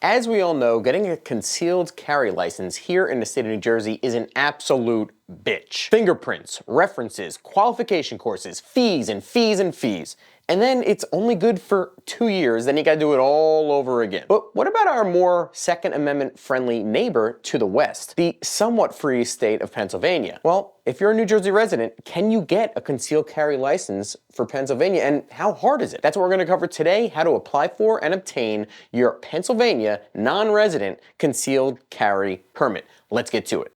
As we all know, getting a concealed carry license here in the state of New Jersey is an absolute bitch. Fingerprints, references, qualification courses, fees and fees and fees. And then it's only good for 2 years, then you gotta do it all over again. But what about our more Second Amendment friendly neighbor to the west, the somewhat free state of Pennsylvania? Well, if you're a New Jersey resident, can you get a concealed carry license for Pennsylvania, and how hard is it? That's what we're gonna cover today, how to apply for and obtain your Pennsylvania non-resident concealed carry permit. Let's get to it.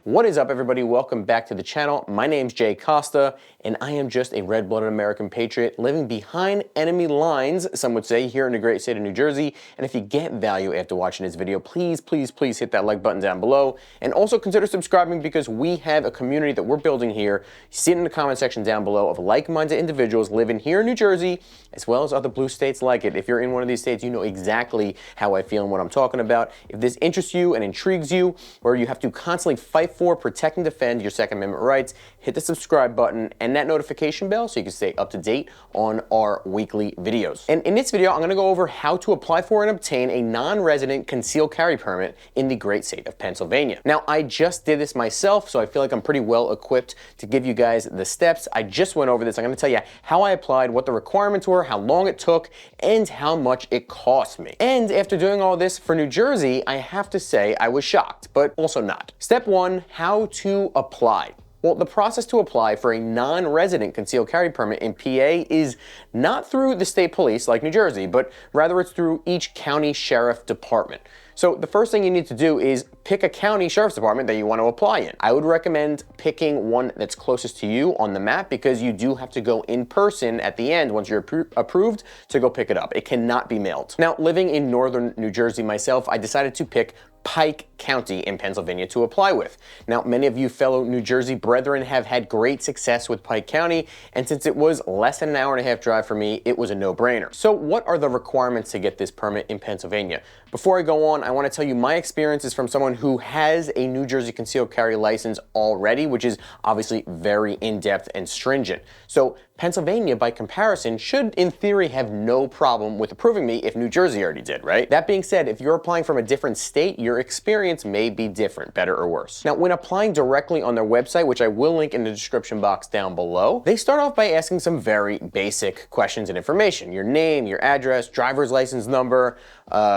What is up, everybody? Welcome back to the channel. My name's Jay Costa, and I am just a red-blooded American patriot living behind enemy lines, some would say, here in the great state of New Jersey. And if you get value after watching this video, please, please, please hit that like button down below. And also consider subscribing because we have a community that we're building here. See it in the comment section down below of like-minded individuals living here in New Jersey, as well as other blue states like it. If you're in one of these states, you know exactly how I feel and what I'm talking about. If this interests you and intrigues you, or you have to constantly fight for, protect, and defend your Second Amendment rights, hit the subscribe button and that notification bell so you can stay up to date on our weekly videos. And in this video, I'm going to go over how to apply for and obtain a non-resident concealed carry permit in the great state of Pennsylvania. Now, I just did this myself, so I feel like I'm pretty well equipped to give you guys the steps. I just went over this. I'm going to tell you how I applied, what the requirements were, how long it took, and how much it cost me. And after doing all this for New Jersey, I have to say I was shocked, but also not. Step one, how to apply. Well, the process to apply for a non-resident concealed carry permit in PA is not through the state police like New Jersey, but rather it's through each county sheriff department. So the first thing you need to do is pick a county sheriff's department that you want to apply in. I would recommend picking one that's closest to you on the map because you do have to go in person at the end once you're approved to go pick it up. It cannot be mailed. Now, living in northern New Jersey myself, I decided to pick Pike County in Pennsylvania to apply with. Now, many of you fellow New Jersey brethren have had great success with Pike County, and since it was less than an hour and a half drive for me, it was a no-brainer. So what are the requirements to get this permit in Pennsylvania? Before I go on, I want to tell you my experience is from someone who has a New Jersey concealed carry license already, which is obviously very in-depth and stringent. So Pennsylvania, by comparison, should in theory have no problem with approving me if New Jersey already did, right? That being said, if you're applying from a different state, your experience may be different, better or worse. Now, when applying directly on their website, which I will link in the description box down below, they start off by asking some very basic questions and information. Your name, your address, driver's license number,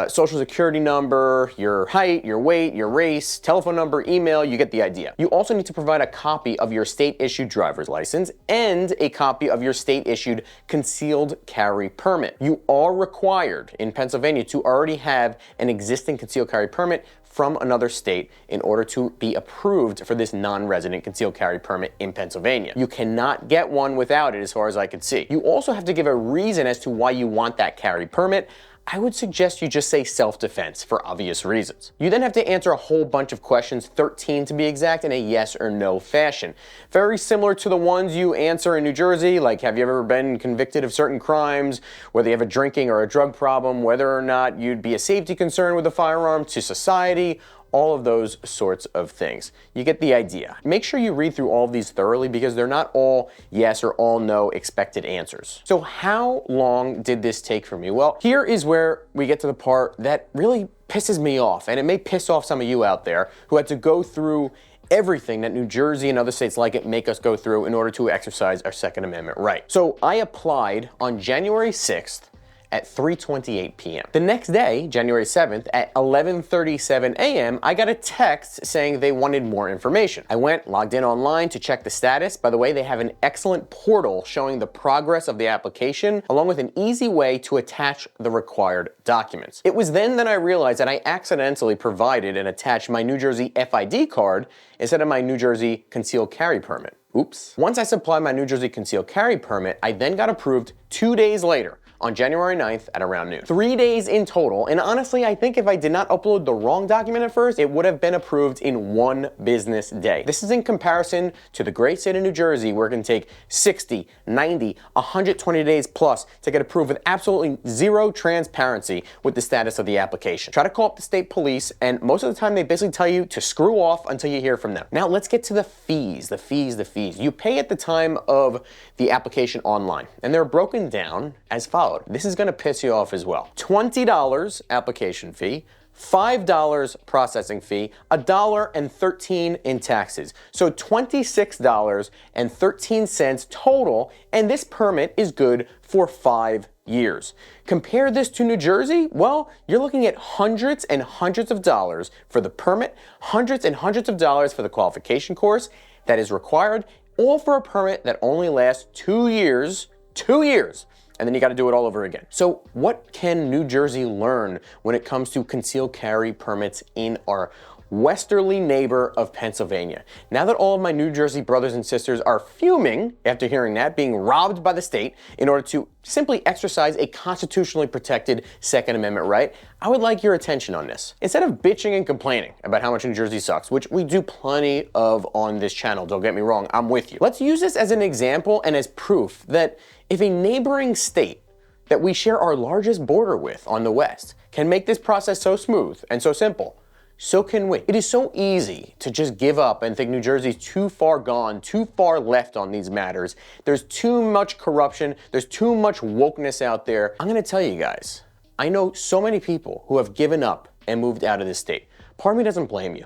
social security number, your height, your weight, your race, telephone number, email, you get the idea. You also need to provide a copy of your state-issued driver's license and a copy of your state-issued concealed carry permit. You are required in Pennsylvania to already have an existing concealed carry permit from another state in order to be approved for this non-resident concealed carry permit in Pennsylvania. You cannot get one without it as far as I could see. You also have to give a reason as to why you want that carry permit. I would suggest you just say self-defense for obvious reasons. You then have to answer a whole bunch of questions, 13 to be exact, in a yes or no fashion. Very similar to the ones you answer in New Jersey, like have you ever been convicted of certain crimes, whether you have a drinking or a drug problem, whether or not you'd be a safety concern with a firearm to society, all of those sorts of things. You get the idea. Make sure you read through all of these thoroughly because they're not all yes or all no expected answers. So how long did this take for me? Well, here is where we get to the part that really pisses me off, and it may piss off some of you out there who had to go through everything that New Jersey and other states like it make us go through in order to exercise our Second Amendment right. So I applied on January 6th at 3:28 p.m. The next day, January 7th, at 11:37 a.m., I got a text saying they wanted more information. I went, logged in online to check the status. By the way, they have an excellent portal showing the progress of the application, along with an easy way to attach the required documents. It was then that I realized that I accidentally provided and attached my New Jersey FID card instead of my New Jersey concealed carry permit. Oops. Once I supplied my New Jersey concealed carry permit, I then got approved 2 days later, on January 9th at around noon. 3 days in total, and honestly, I think if I did not upload the wrong document at first, it would have been approved in 1 business day. This is in comparison to the great state of New Jersey, where it can take 60, 90, 120 days plus to get approved with absolutely zero transparency with the status of the application. Try to call up the state police, and most of the time they basically tell you to screw off until you hear from them. Now let's get to the fees, the fees. You pay at the time of the application online, and they're broken down as followed. This is gonna piss you off as well. $20 application fee, $5 processing fee, $1.13 in taxes. So $26.13 total, and this permit is good for 5 years. Compare this to New Jersey, well, you're looking at hundreds and hundreds of dollars for the permit, hundreds and hundreds of dollars for the qualification course that is required, all for a permit that only lasts 2 years, 2 years. And then you got to do it all over again. So what can New Jersey learn when it comes to concealed carry permits in our westerly neighbor of Pennsylvania? Now that all of my New Jersey brothers and sisters are fuming after hearing that, being robbed by the state in order to simply exercise a constitutionally protected Second Amendment right, I would like your attention on this. Instead of bitching and complaining about how much New Jersey sucks, which we do plenty of on this channel, don't get me wrong, I'm with you. Let's use this as an example and as proof that if a neighboring state that we share our largest border with on the west can make this process so smooth and so simple, so can we. It is so easy to just give up and think New Jersey's too far gone, too far left on these matters. There's too much corruption, there's too much wokeness out there. I'm gonna tell you guys, I know so many people who have given up and moved out of this state. Part of me doesn't blame you.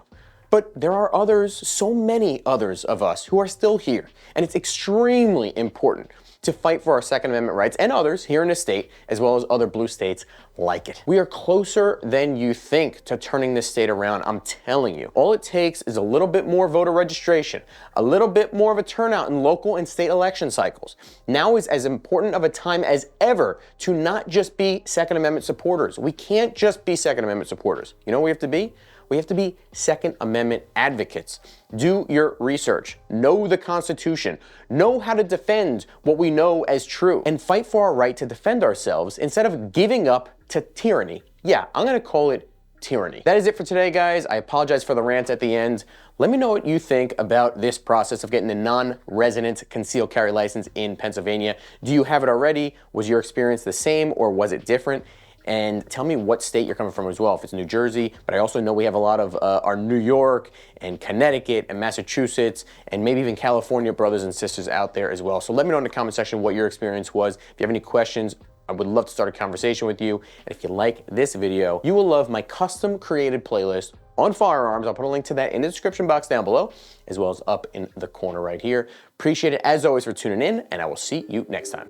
But there are others, so many others of us who are still here. And it's extremely important to fight for our Second Amendment rights and others here in this state, as well as other blue states like it. We are closer than you think to turning this state around, I'm telling you. All it takes is a little bit more voter registration, a little bit more of a turnout in local and state election cycles. Now is as important of a time as ever to not just be Second Amendment supporters. We can't just be Second Amendment supporters. You know what we have to be? We have to be Second Amendment advocates. Do your research, know the Constitution, know how to defend what we know as true, and fight for our right to defend ourselves instead of giving up to tyranny. Yeah, I'm gonna call it tyranny. That is it for today, guys. I apologize for the rant at the end. Let me know what you think about this process of getting a non-resident concealed carry license in Pennsylvania. Do you have it already? Was your experience the same or was it different? And tell me what state you're coming from as well, if it's New Jersey, but I also know we have a lot of our New York and Connecticut and Massachusetts and maybe even California brothers and sisters out there as well. So let me know in the comment section what your experience was. If you have any questions, I would love to start a conversation with you. And if you like this video, you will love my custom created playlist on firearms. I'll put a link to that in the description box down below, as well as up in the corner right here. Appreciate it as always for tuning in, and I will see you next time.